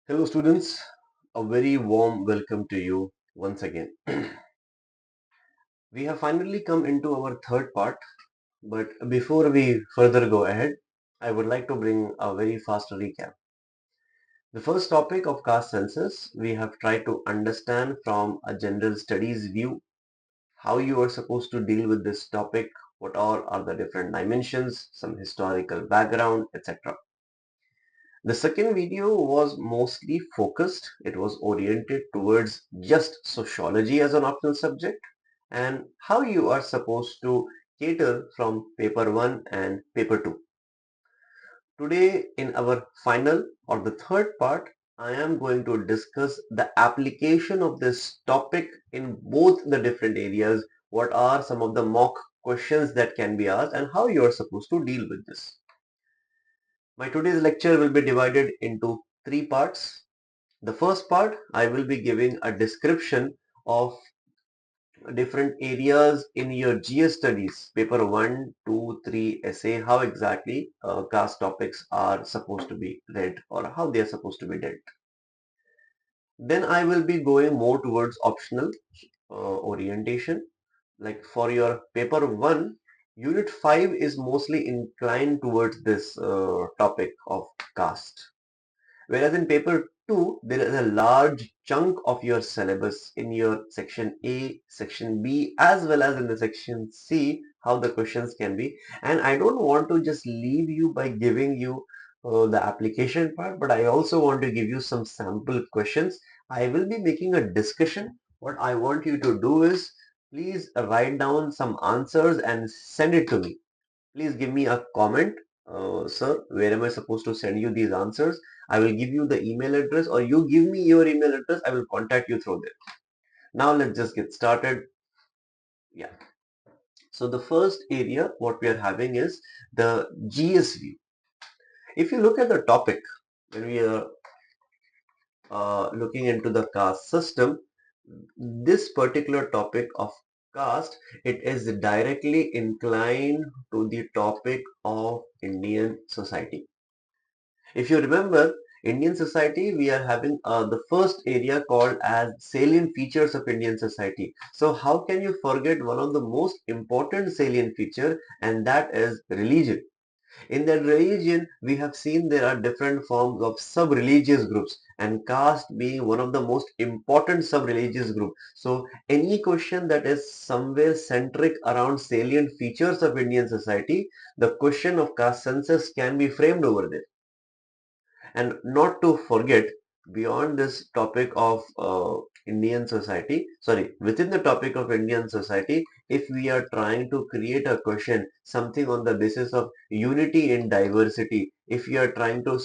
Hello students, a very warm welcome to you once again. We have finally come into our third part, but before we further go ahead, I would like to bring a very fast recap. The first topic of caste census, we have tried to understand from a general studies view how you are supposed to deal with this topic, what all are the different dimensions, some historical background, etc. The second video was mostly focused. It was oriented towards just sociology as an optional subject and how you are supposed to cater from paper 1 and paper 2. Today in our final or the third part, I am going to discuss the application of this topic in both the different areas. What are some of the mock questions that can be asked and how you are supposed to deal with this. My today's lecture will be divided into three parts. The first part, I will be giving a description of different areas in your GS studies, paper 1, 2, 3 essay, how exactly caste topics are supposed to be read or how they are supposed to be dealt. Then I will be going more towards optional orientation. Like for your paper 1, unit 5 is mostly inclined towards this topic of caste. Whereas in paper 2, there is a large chunk of your syllabus in your section A, section B, as well as in the section C, how the questions can be. And I don't want to just leave you by giving you the application part, but I also want to give you some sample questions. I will be making a discussion. What I want you to do is please write down some answers and send it to me. Please give me a comment. Sir, where am I supposed to send you these answers? I will give you the email address or you give me your email address. I will contact you through there. Now let's just get started. Yeah. So the first area what we are having is the GS view. If you look at the topic, when we are looking into the caste system, this particular topic of caste, it is directly inclined to the topic of Indian society. If you remember, Indian society, we are having the first area called as salient features of Indian society. So how can you forget one of the most important salient feature, and that is religion. In that religion, we have seen there are different forms of sub-religious groups and caste being one of the most important sub-religious group. So any question that is somewhere centric around salient features of Indian society, the question of caste census can be framed over there. And not to forget, beyond this topic of Indian society, sorry, within the topic of Indian society, if we are trying to create a question, something on the basis of unity in diversity, if we are trying to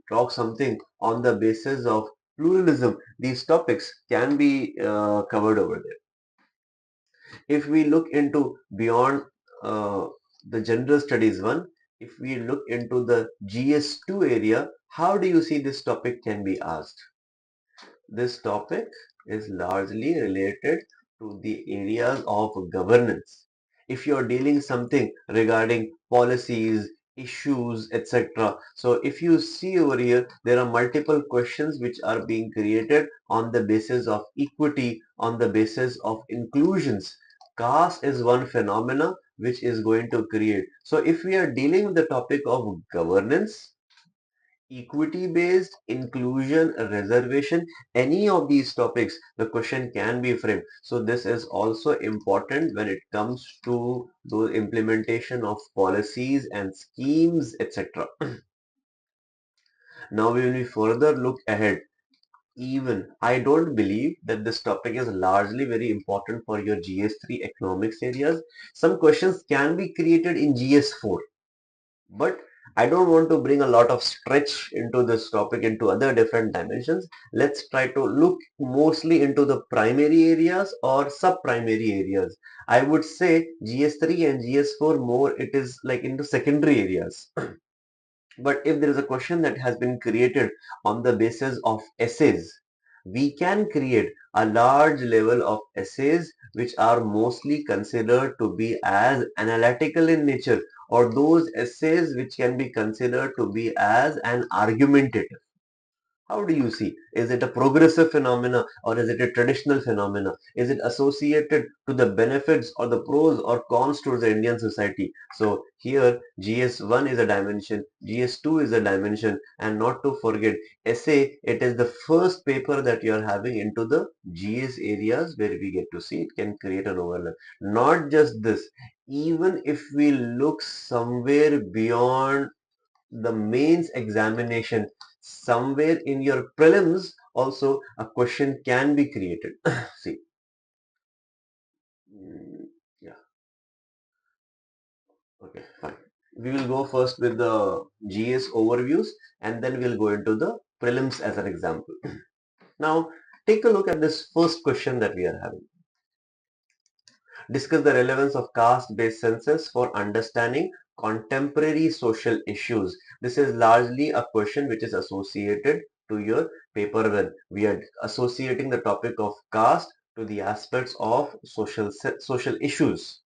talk something on the basis of pluralism, these topics can be covered over there. If we look into beyond uh, the general studies one, if we look into the GS2 area, how do you see this topic can be asked? This topic is largely related to the areas of governance. If you're dealing something regarding policies, issues, etc. So if you see over here, there are multiple questions which are being created on the basis of equity, on the basis of inclusions. Caste is one phenomena which is going to create. So if we are dealing with the topic of governance, equity based, inclusion, reservation, any of these topics, the question can be framed. So this is also important when it comes to the implementation of policies and schemes, etc. Now when we further look ahead, even I don't believe that this topic is largely very important for your GS3 economics areas. Some questions can be created in GS4. But I don't want to bring a lot of stretch into this topic into other different dimensions. Let's try to look mostly into the primary areas or sub-primary areas. I would say GS3 and GS4 more it is like into secondary areas. But if there is a question that has been created on the basis of essays, we can create a large level of essays which are mostly considered to be as analytical in nature, or those essays which can be considered to be as an argumentative. How do you see? Is it a progressive phenomena or is it a traditional phenomena? Is it associated to the benefits or the pros or cons to the Indian society? So here GS1 is a dimension, GS2 is a dimension, and not to forget essay, it is the first paper that you are having into the GS areas where we get to see it can create an overlap. Not just this, even if we look somewhere beyond the mains examination, somewhere in your prelims also a question can be created. See, yeah, okay, fine. We will go first with the GS overviews and then we'll go into the prelims as an example. Now, take a look at this first question that we are having. Discuss the relevance of caste-based census for understanding contemporary social issues. This is largely a question which is associated to your paper when we are associating the topic of caste to the aspects of social issues.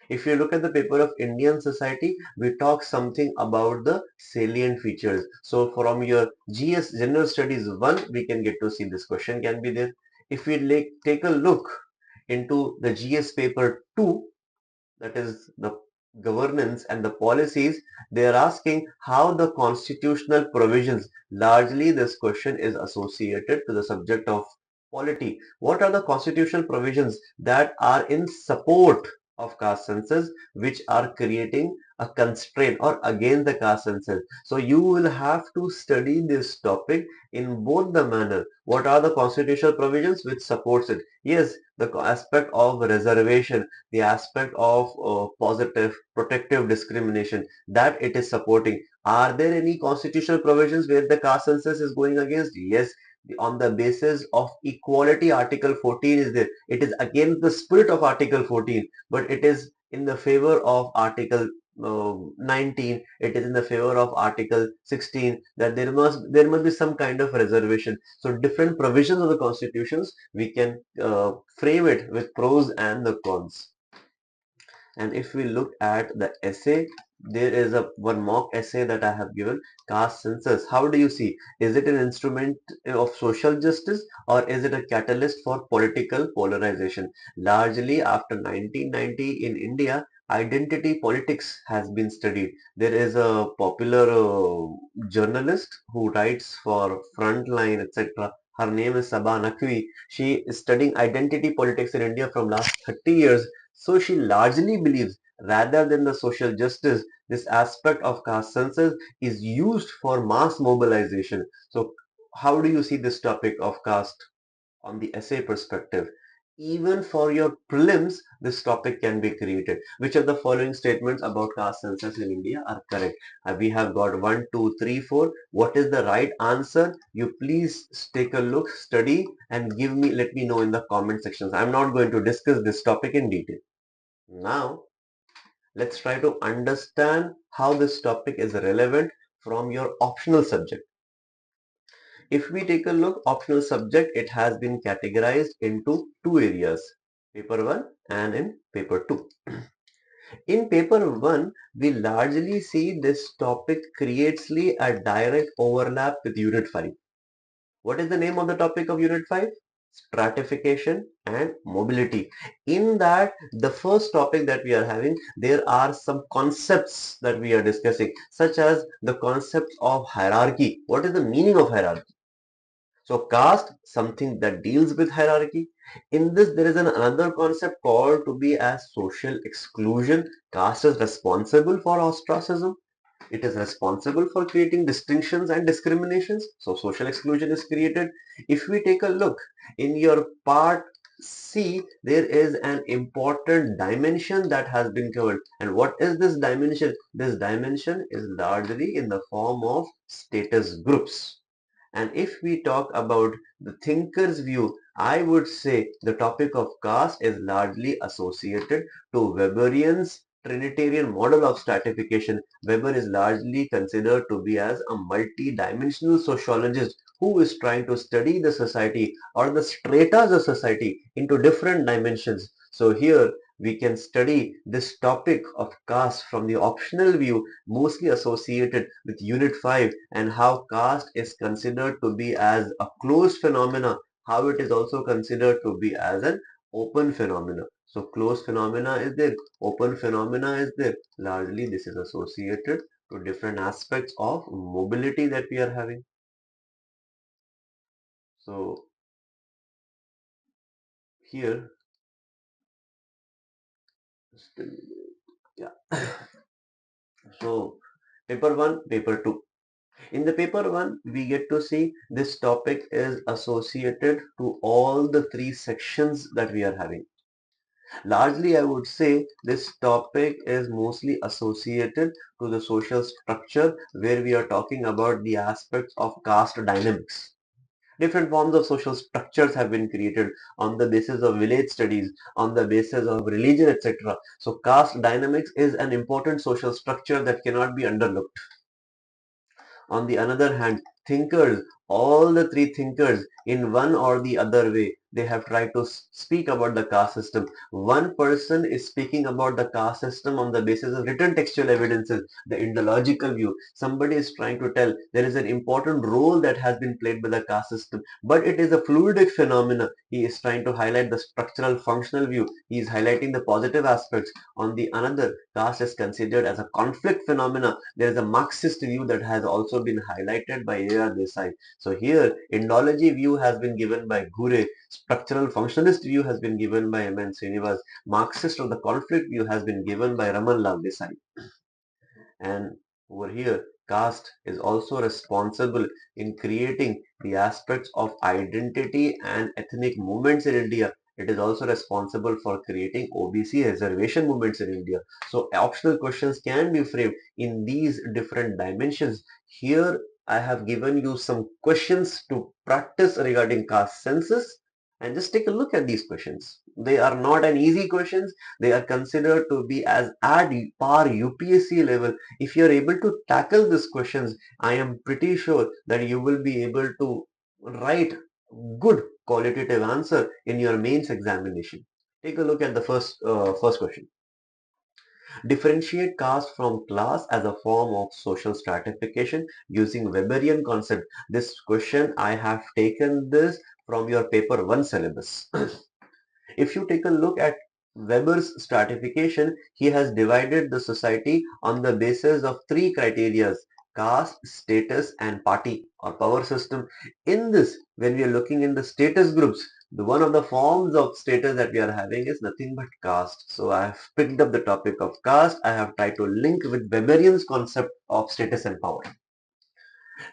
If you look at the paper of Indian society, we talk something about the salient features. So from your GS General Studies 1, we can get to see this question can be there. If we take a look into the GS paper 2, that is the governance and the policies, they are asking how the constitutional provisions, largely this question is associated to the subject of polity. What are the constitutional provisions that are in support of caste census which are creating a constraint or against the caste census? So you will have to study this topic in both the manner. What are the constitutional provisions which supports it? Yes, the aspect of reservation, the aspect of positive protective discrimination that it is supporting. Are there any constitutional provisions where the caste census is going against? Yes, on the basis of equality, Article 14 is there. It is against the spirit of Article 14, but it is in the favor of Article 19. It is in the favor of Article 16 that there must be some kind of reservation. So different provisions of the constitutions we can frame it with pros and the cons. And if we look at the essay, there is a one mock essay that I have given, caste census. How do you see? Is it an instrument of social justice or is it a catalyst for political polarization? Largely after 1990 in India, identity politics has been studied. There is a popular journalist who writes for Frontline, etc. Her name is Sabah Naqvi. She is studying identity politics in India from last 30 years. So she largely believes rather than the social justice, this aspect of caste census is used for mass mobilization. So how do you see this topic of caste on the essay perspective? Even for your prelims, this topic can be created. Which of the following statements about caste census in India are correct? We have got 1, 2, 3, 4. What is the right answer? You please take a look, study, and let me know in the comment sections. I'm not going to discuss this topic in detail. Now, let's try to understand how this topic is relevant from your optional subject. If we take a look, optional subject, it has been categorized into two areas, paper 1 and in paper 2. In paper 1, we largely see this topic creates a direct overlap with unit 5. What is the name of the topic of unit 5? Stratification and mobility. In that, the first topic that we are having, there are some concepts that we are discussing, such as the concept of hierarchy. What is the meaning of hierarchy? So caste, something that deals with hierarchy. In this, there is another concept called to be as social exclusion. Caste is responsible for ostracism. It is responsible for creating distinctions and discriminations. So social exclusion is created. If we take a look in your part C, there is an important dimension that has been covered. And what is this dimension? This dimension is largely in the form of status groups. And if we talk about the thinker's view, I would say the topic of caste is largely associated to Weberian's Trinitarian model of stratification. Weber is largely considered to be as a multi-dimensional sociologist who is trying to study the society or the strata of society into different dimensions. So here we can study this topic of caste from the optional view mostly associated with Unit 5 and how caste is considered to be as a closed phenomena, how it is also considered to be as an open phenomena. So closed phenomena is there, open phenomena is there. Largely this is associated to different aspects of mobility that we are having. So here, yeah. So paper 1, paper 2. In the paper 1, we get to see this topic is associated to all the three sections that we are having. Largely, I would say this topic is mostly associated to the social structure where we are talking about the aspects of caste dynamics. Different forms of social structures have been created on the basis of village studies, on the basis of religion, etc. So caste dynamics is an important social structure that cannot be underlooked. On the other hand, thinkers, all the three thinkers in one or the other way, they have tried to speak about the caste system. One person is speaking about the caste system on the basis of written textual evidences, the Indological view. Somebody is trying to tell there is an important role that has been played by the caste system, but it is a fluidic phenomena. He is trying to highlight the structural functional view. He is highlighting the positive aspects. On the another, caste is considered as a conflict phenomena. There is a Marxist view that has also been highlighted by A.R. Desai. So here, Indology view has been given by Gure, structural functionalist view has been given by M.N. Srinivas, Marxist of the conflict view has been given by Raman Lal Desai. And over here, caste is also responsible in creating the aspects of identity and ethnic movements in India. It is also responsible for creating OBC reservation movements in India. So optional questions can be framed in these different dimensions. Here I have given you some questions to practice regarding caste census, and just take a look at these questions. They are not an easy questions. They are considered to be as at par UPSC level. If you are able to tackle these questions, I am pretty sure that you will be able to write good qualitative answer in your mains examination. Take a look at the first question. Differentiate caste from class as a form of social stratification using Weberian concept. This question I have taken this from your paper 1 syllabus. If you take a look at Weber's stratification, he has divided the society on the basis of three criteria: caste, status, and party or power system. In this, when we are looking in the status groups, the one of the forms of status that we are having is nothing but caste. So I have picked up the topic of caste. I have tried to link with Weberian's concept of status and power.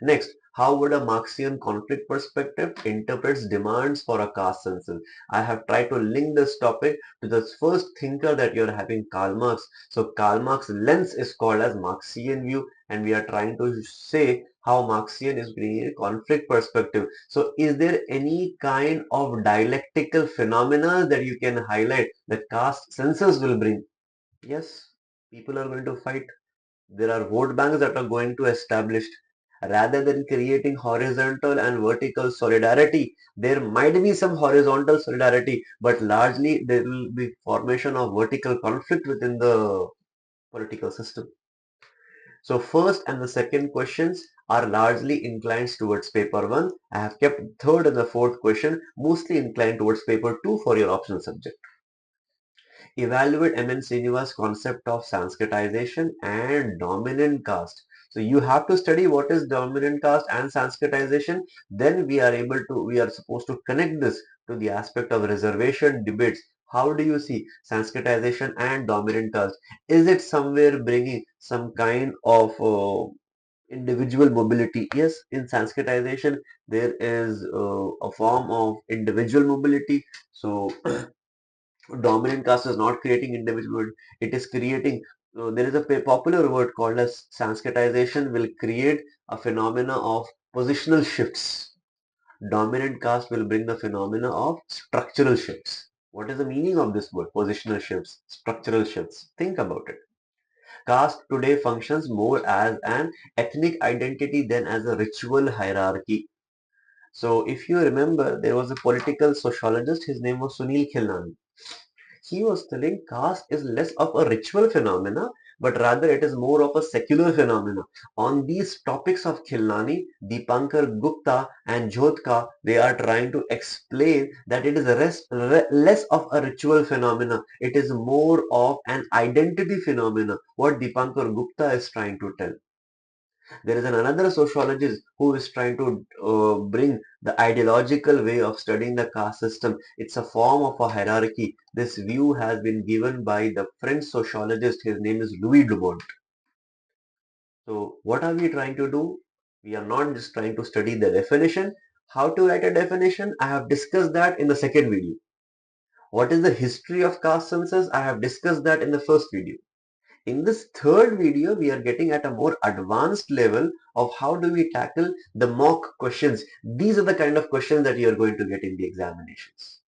Next, how would a Marxian conflict perspective interprets demands for a caste census? I have tried to link this topic to the first thinker that you're having, Karl Marx. So Karl Marx lens is called as Marxian view, and we are trying to say how Marxian is bringing a conflict perspective. So is there any kind of dialectical phenomena that you can highlight that caste census will bring? Yes, people are going to fight. There are vote banks that are going to establish. Rather than creating horizontal and vertical solidarity, there might be some horizontal solidarity, but largely there will be formation of vertical conflict within the political system. So first and the second questions are largely inclined towards paper 1. I have kept third and the fourth question mostly inclined towards paper 2 for your optional subject. Evaluate M.N. Srinivas' concept of Sanskritization and dominant caste. So you have to study what is dominant caste and Sanskritization. Then we are supposed to connect this to the aspect of reservation debates. How do you see Sanskritization and dominant caste? Is it somewhere bringing some kind of individual mobility? Yes, in Sanskritization there is a form of individual mobility. So dominant caste is not creating individual, it is creating, there is a popular word called as Sanskritization will create a phenomena of positional shifts. Dominant caste will bring the phenomena of structural shifts. What is the meaning of this word? Positional shifts, structural shifts. Think about it. Caste today functions more as an ethnic identity than as a ritual hierarchy. So if you remember, there was a political sociologist, his name was Sunil Khilnani. he was telling caste is less of a ritual phenomena, but rather it is more of a secular phenomena. On these topics of Khilnani, Dipankar Gupta and Jyotka, they are trying to explain that it is less of a ritual phenomena. It is more of an identity phenomena, what Dipankar Gupta is trying to tell. There is another sociologist who is trying to bring the ideological way of studying the caste system. It's a form of a hierarchy. This view has been given by the French sociologist. His name is Louis Dumont. So what are we trying to do? We are not just trying to study the definition. How to write a definition? I have discussed that in the second video. What is the history of caste census? I have discussed that in the first video. In this third video, we are getting at a more advanced level of how do we tackle the mock questions. These are the kind of questions that you are going to get in the examinations.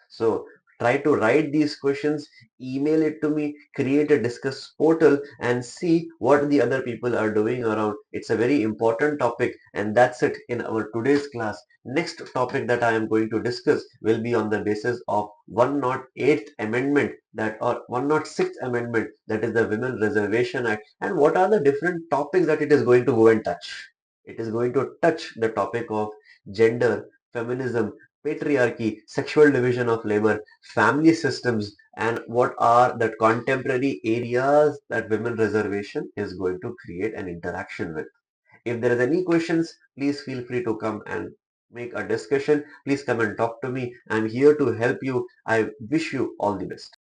So try to write these questions, email it to me, create a discuss portal and see what the other people are doing around. It's a very important topic, and that's it in our today's class. Next topic that I am going to discuss will be on the basis of 108th amendment, that or 106th amendment, that is the Women Reservation Act, and what are the different topics that it is going to go and touch. It is going to touch the topic of gender, feminism, patriarchy, sexual division of labor, family systems, and what are the contemporary areas that women reservation is going to create an interaction with. If there is any questions, please feel free to come and make a discussion. Please come and talk to me. I'm here to help you. I wish you all the best.